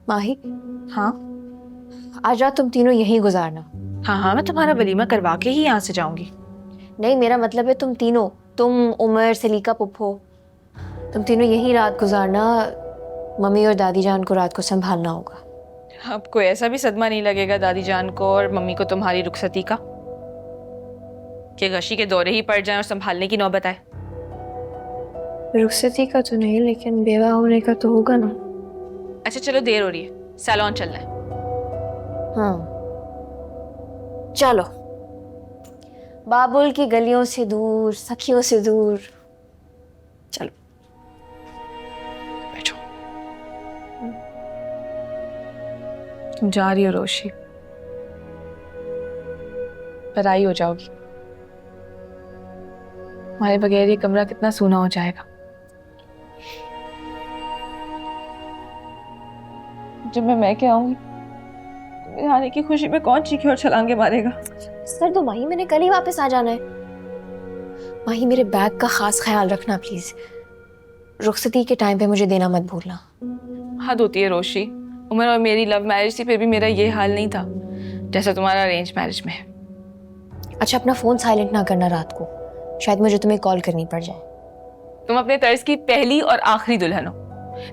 माही, हाँ आज रात तुम तीनों यहीं गुजारना। हाँ हाँ, मैं तुम्हारा वलीमा करवा के ही यहाँ से जाऊंगी। नहीं, मेरा मतलब है तुम तीनों, तुम, उमर, सलीका, पुप्पो, तुम तीनों यहीं रात गुजारना। मम्मी और दादी जान को रात को संभालना होगा। अब कोई ऐसा भी सदमा नहीं लगेगा दादी जान को और मम्मी को तुम्हारी रुखसती का, कि गशी के दौरे ही पड़ जाएं और संभालने की नौबत आए। रुखसती का तो नहीं, लेकिन बेवा होने का तो होगा ना। अच्छा चलो, देर हो रही है, सैलून चलना है। हाँ चलो, बाबुल की गलियों से दूर, सखियों से दूर। चलो बैठो। तुम जा रही हो रोशी, पराई हो जाओगी। हमारे बगैर ये कमरा कितना सूना हो जाएगा। जब मैं क्या आऊंगी, मेरे आने की खुशी में कौन चीखे और छलांगे मारेगा? सर तो माही, मैंने कल ही वापस आ जाना है। माही, मेरे बैग का खास ख्याल रखना प्लीज। रुखसती के टाइम पे मुझे देना मत भूलना। हद होती है रोशी, उमर और मेरी लव मैरिज थी, फिर भी मेरा ये हाल नहीं था जैसा तुम्हारा अरेंज मैरिज में है। अच्छा, अपना फोन साइलेंट ना करना रात को, शायद मुझे तुम्हें कॉल करनी पड़ जाए। तुम अपने तर्ज की पहली और आखिरी दुल्हन हो।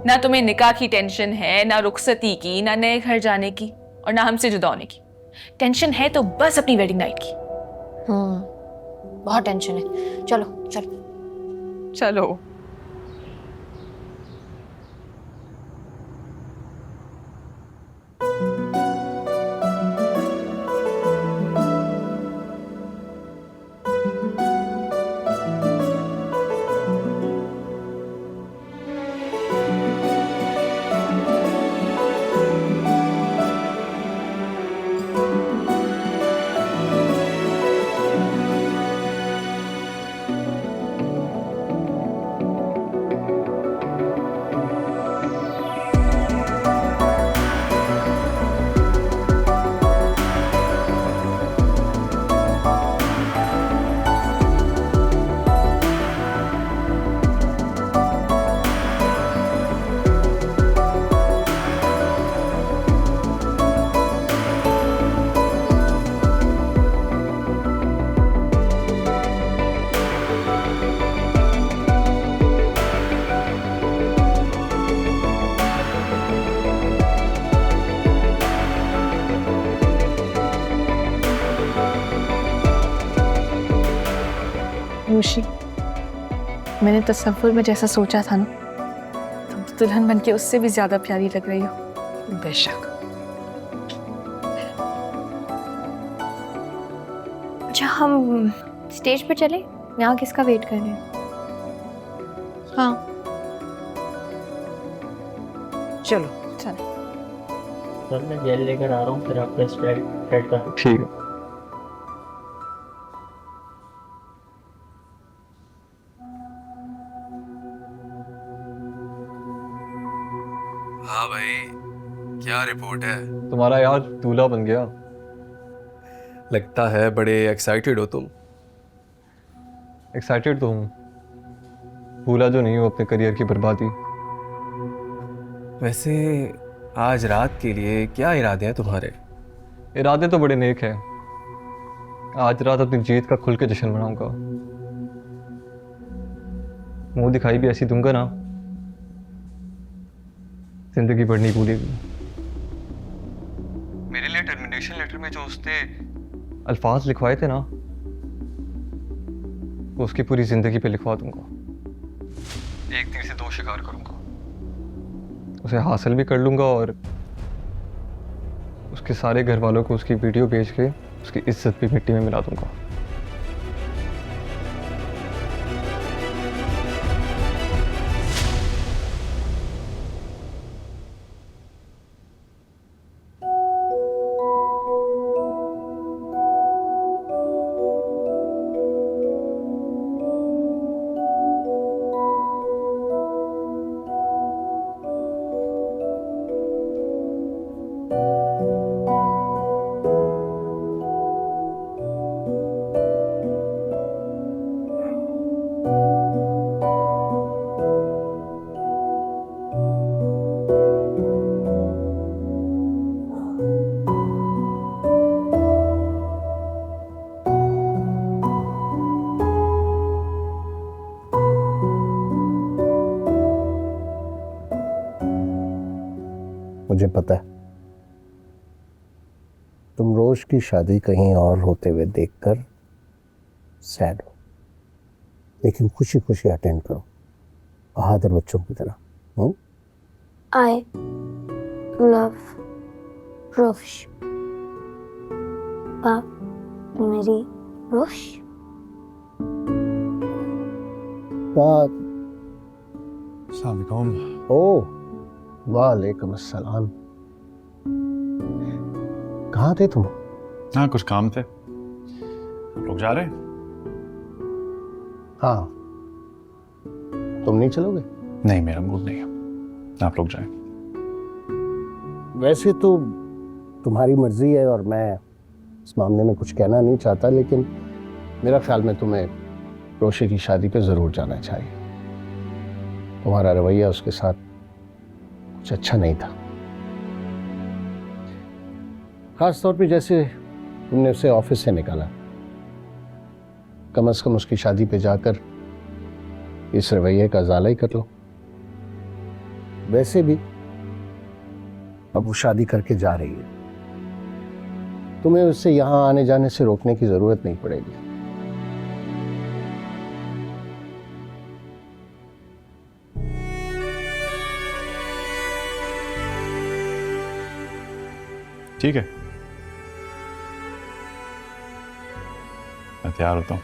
ना तुम्हें निकाह की टेंशन है, ना रुखसती की, ना नए घर जाने की, और ना हमसे जुदा होने की। टेंशन है तो बस अपनी वेडिंग नाइट की। बहुत टेंशन है। चलो चलो चलो। मैंने तस्वीर में जैसा सोचा था ना, तुम तो दुल्हन बनके उससे भी ज्यादा प्यारी लग रही हो। बेशक। अच्छा हम स्टेज पर चले, यहाँ किसका वेट कर रहे हैं? हाँ चलो चलो। सर मैं जेल लेकर आ रहा हूँ, फिर आपका स्प्रेड कर। ठीक है। हाँ भाई, क्या रिपोर्ट है? तुम्हारा यार दूल्हा बन गया। लगता है बड़े एक्साइटेड हो तुम। एक्साइटेड तो हूँ, भूला जो नहीं हो अपने करियर की बर्बादी। वैसे आज रात के लिए क्या इरादे हैं तुम्हारे? इरादे तो बड़े नेक हैं। आज रात अपनी जीत का खुल के जश्न मनाऊंगा। मुंह दिखाई भी ऐसी दूंगा ना, जिंदगी भर नहीं भूलेगी। मेरे लिए टर्मिनेशन लेटर में जो उसने अल्फाज लिखवाए थे ना, वो उसकी पूरी जिंदगी पे लिखवा दूंगा। एक तीर से दो शिकार करूंगा, उसे हासिल भी कर लूंगा और उसके सारे घर वालों को उसकी वीडियो भेज के उसकी इज्जत भी मिट्टी में मिला दूंगा। मुझे पता है तुम रोज की शादी कहीं और होते हुए देखकर सैड हो, लेकिन खुशी खुशी अटेंड करो बहादुर बच्चों की तरह। I love रोश। आप मेरी रोश। बात अस्सलाम। ओ वालेकुम अस्सलाम। कहाँ थे तुम? हाँ कुछ काम थे। आप लोग जा रहे हैं? हाँ, तुम नहीं चलोगे? नहीं मेरा मूड नहीं है, आप लोग जाएं। वैसे तो तुम्हारी मर्जी है और मैं इस मामले में कुछ कहना नहीं चाहता, लेकिन मेरा ख्याल में तुम्हें रोशी की शादी पे जरूर जाना चाहिए। तुम्हारा रवैया उसके साथ कुछ अच्छा नहीं था, खास तौर पे जैसे तुमने उसे ऑफिस से निकाला। कम से कम उसकी शादी पे जाकर इस रवैये का ज़ाला ही कर लो। वैसे भी अब वो शादी करके जा रही है, तुम्हें उससे यहां आने जाने से रोकने की जरूरत नहीं पड़ेगी। ठीक है, मैं तैयार होता हूँ।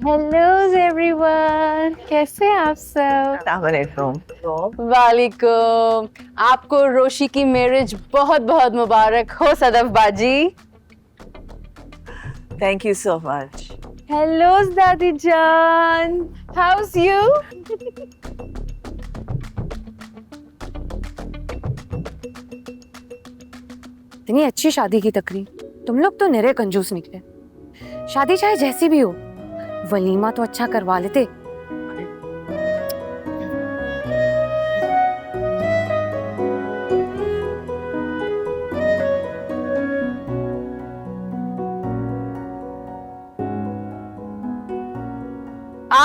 हेलो एवरीवन, कैसे हैं आप सब? वालेकुम। आपको रोशी की मैरिज बहुत बहुत मुबारक हो सदफ बाजी। Thank you so much. Hello दादी जान, हाउस यू? इतनी अच्छी शादी की तकरीर, तुम लोग तो निरे कंजूस निकले। शादी चाहे जैसी भी हो, वलीमा तो अच्छा करवा लेते।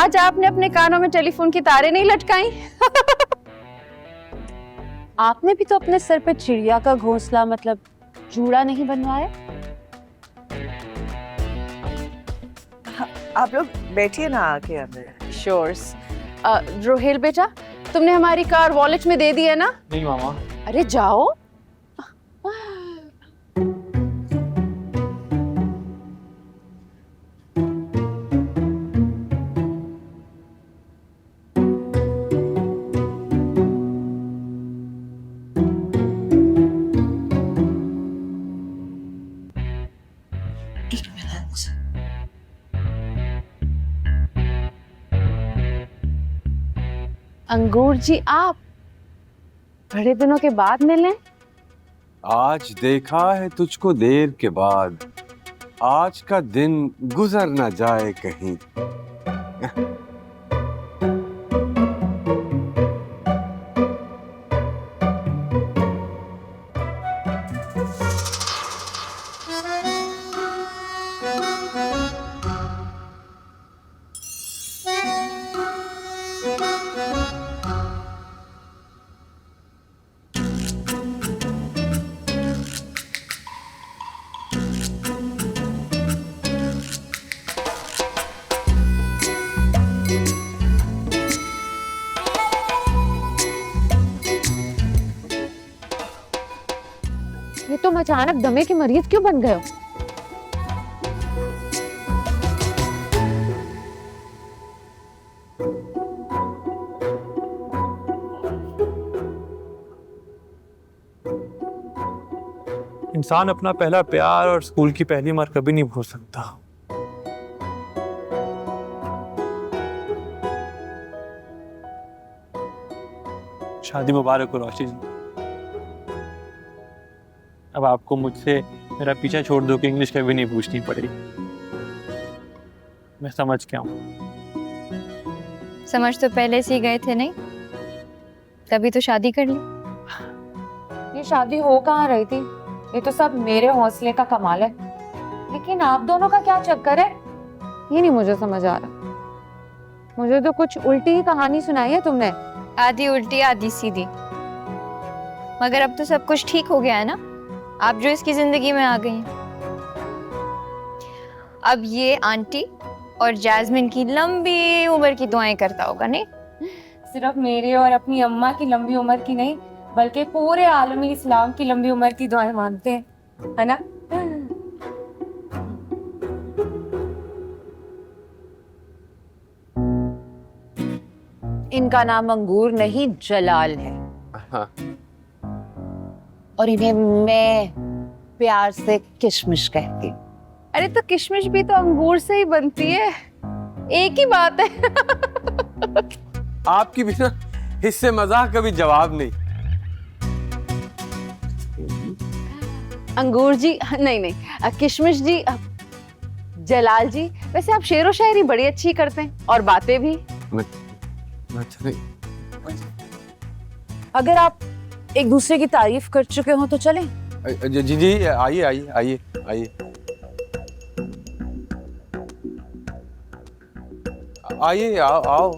आज आपने अपने कानों में टेलीफोन की तारें नहीं लटकाई? आपने भी तो अपने सर पे चिड़िया का घोंसला मतलब जूड़ा नहीं बनवाया? आप लोग बैठिए ना आके अंदर। श्योर्स। रोहेल बेटा, तुमने हमारी कार वॉलेट में दे दी है ना? नहीं मामा। अरे जाओ। अंगूर जी, आप बड़े दिनों के बाद मिले। आज देखा है तुझको देर के बाद, आज का दिन गुजर ना जाए कहीं। ये तुम अचानक दमे के मरीज क्यों बन गए हो? इंसान अपना पहला प्यार और स्कूल की पहली मार कभी नहीं भूल सकता। शादी मुबारक हो रोशी जी। अब आपको मुझसे मेरा पीछा छोड़ दो कि इंग्लिश कभी नहीं पूछनी पड़ेगी। मैं समझ गया हूँ। समझ तो पहले से ही गए थे नहीं, तभी तो शादी कर ली। ये शादी हो कहाँ रही थी? ये तो सब मेरे हौसले का कमाल है। लेकिन आप दोनों का क्या चक्कर है, ये नहीं मुझे समझ आ रहा। मुझे तो कुछ उल्टी ही कहानी सुनाई है तुमने। आधी उल्टी आधी सीधी। मगर अब तो सब कुछ ठीक हो गया है ना, आप जो इसकी जिंदगी में आ गई हैं। अब ये आंटी और जैस्मिन की लंबी उम्र की दुआएं करता होगा नहीं? सिर्फ मेरे और अपनी अम्मा की लंबी उम्र की नहीं, बल्कि पूरे आलमी इस्लाम की लंबी उम्र की दुआएं मांगते हैं, है ना? इनका नाम अंगूर नहीं जलाल है। हाँ। और इन्हें मैं प्यार से किशमिश कहती हूँ। अरे तो किशमिश भी तो अंगूर से ही बनती है, एक ही बात है। आपकी भी ना हिस्से मजाक का भी जवाब नहीं। अंगूर जी नहीं नहीं, किशमिश जी, जलाल जी, वैसे आप शेरो शायरी बड़ी अच्छी करते हैं और बातें भी। अच्छा नहीं। अगर आप एक दूसरे की तारीफ कर चुके हो तो चलें। जी जी, आइए आइए आइए आइए आइए, आओ आओ।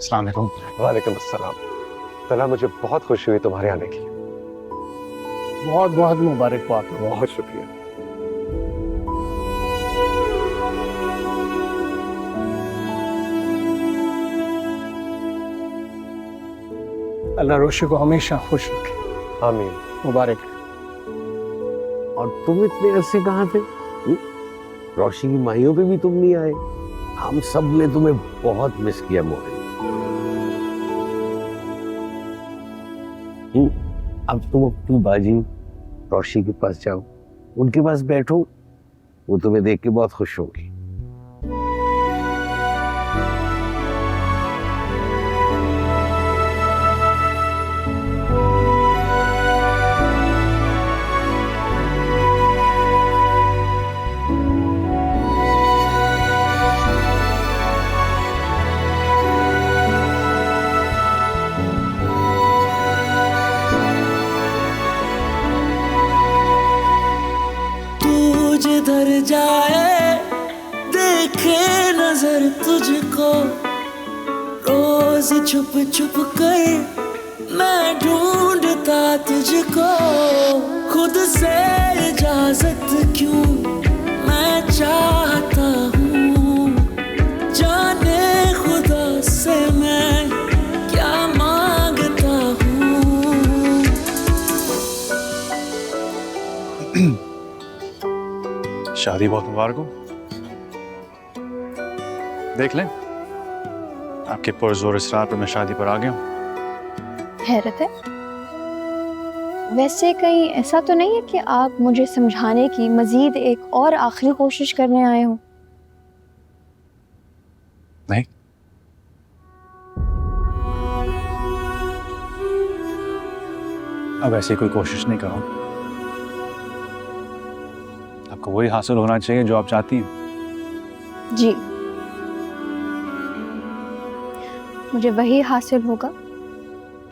अस्सलाम वालेकुम। वालेकुम अस्सलाम। तला, मुझे बहुत खुशी हुई तुम्हारे आने की। बहुत बहुत मुबारक हो आपको। बहुत शुक्रिया। अल्लाह रोशी को हमेशा खुश रखे। आमीन। मुबारक। और तुम इतने अरसे कहाँ थे? रोशी की माहियों पे भी तुम नहीं आए। हम सब ने तुम्हें बहुत मिस किया मोहन। अब तुम अपनी बाजी रोशी के पास जाओ, उनके पास बैठो, वो तुम्हें देख के बहुत खुश होगी। जिधर जाए देखे नजर तुझको, रोज छुप छुप कर मैं ढूंढता तुझको, खुद से इजाजत क्यों मैं चाहता हूँ, जाने खुदा से मैं क्या मांगता हूँ। शादी बहुत मुबारक हो। देख लें, आपके पुरजोर इसरार पर मैं शादी पर आ गया हूँ। हैरत है, वैसे कहीं ऐसा तो नहीं है कि आप मुझे समझाने की मजीद एक और आखिरी कोशिश करने आए हो? नहीं, अब ऐसी कोई कोशिश नहीं करूँ। आपको वही हासिल होना चाहिए जो आप चाहती हैं। जी, मुझे वही हासिल होगा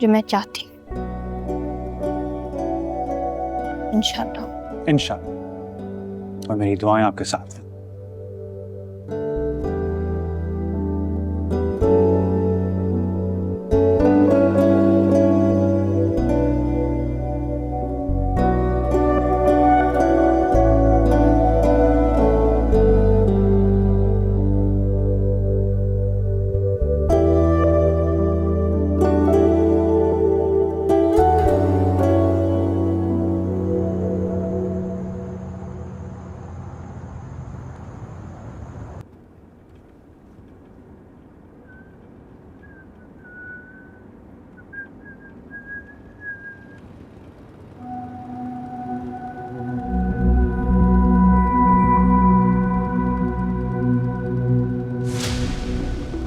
जो मैं चाहती हूँ, इंशाल्लाह। इंशाल्लाह, और मेरी दुआएं आपके साथ हैं।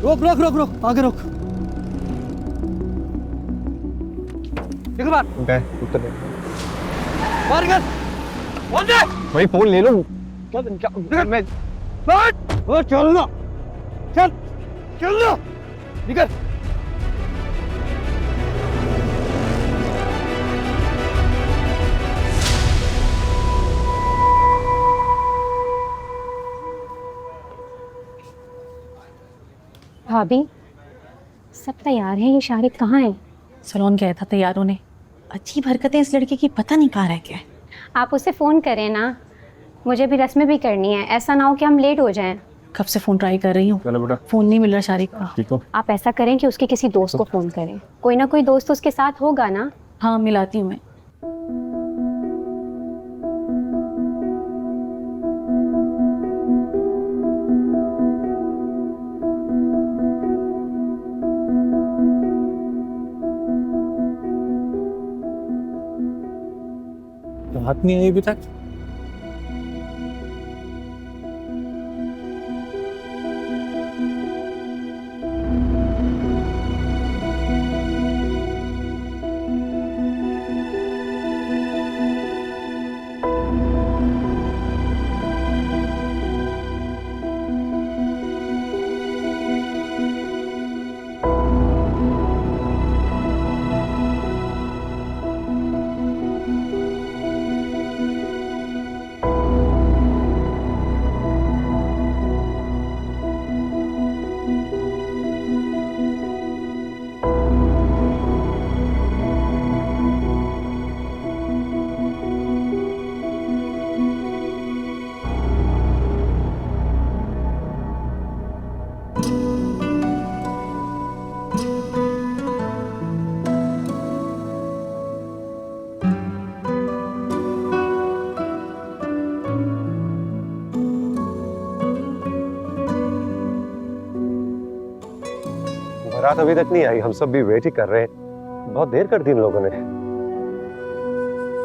रोक रोक रोक रोक, आगे रोक। देखो बात उत्तर दे। बाहर कर, बोल दे। भाई फोन ले लो। क्या मैं बैठ, ओ चल ना, चल चल ना, निकल। भाभी, सब तैयार हैं, ये शारिक कहाँ है? सलोन गया था तैयार होने। अजीब हरकतें इस लड़के की, पता नहीं कहाँ रह गया है। आप उसे फ़ोन करें ना, मुझे भी रस्में भी करनी है, ऐसा ना हो कि हम लेट हो जाएं। कब से फ़ोन ट्राई कर रही हूँ, फ़ोन नहीं मिल रहा शारिक का। ठीक हो? आप ऐसा करें कि उसके किसी दोस्त को फ़ोन करें, कोई ना कोई दोस्त उसके साथ होगा ना। हाँ, मिलाती हूँ मैं। हाथ नहीं आई अभी तक। बारात अभी तक नहीं आई, हम सब भी वेट ही कर रहे हैं। बहुत देर कर दी इन लोगों ने।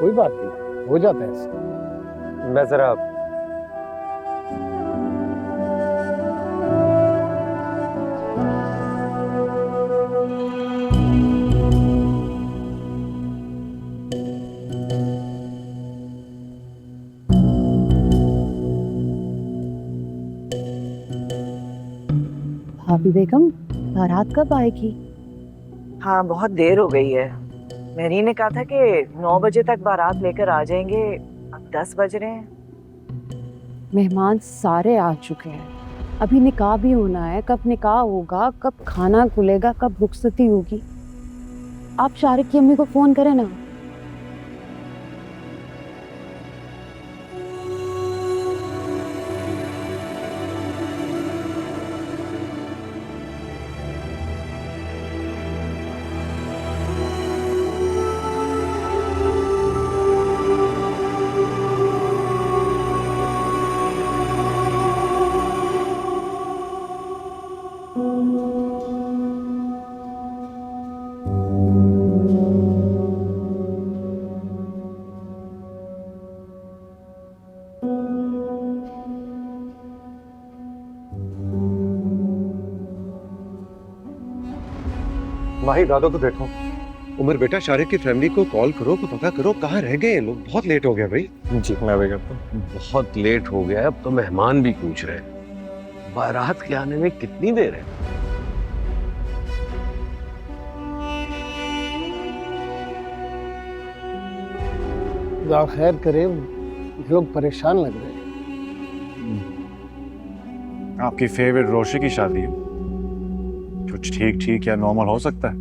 कोई बात नहीं, हो जाता है ऐसे। मैं जरा भाभी बेगम बारात कब आएगी? हाँ बहुत देर हो गई है। मेरी ने कहा था कि 9 बजे तक बारात लेकर आ जाएंगे, अब 10 बज रहे हैं। मेहमान सारे आ चुके हैं, अभी निकाह भी होना है। कब निकाह होगा, कब खाना खुलेगा, कब रुखसती होगी? आप शारिक की अम्मी को फोन करें ना। माही दादा को देखो। उमर बेटा शारिक की फैमिली को कॉल करो, को पता करो कहाँ रह गए ये लोग। बहुत लेट हो गया भाई। जी मैं भी करता हूँ। बहुत लेट हो गया, अब तो मेहमान भी पूछ रहे हैं बारात के आने में कितनी देर है। खुदा खैर करे, लोग परेशान लग रहे हैं। आपकी फेवरेट रोशी की शादी है, कुछ ठीक ठीक या नॉर्मल हो सकता है।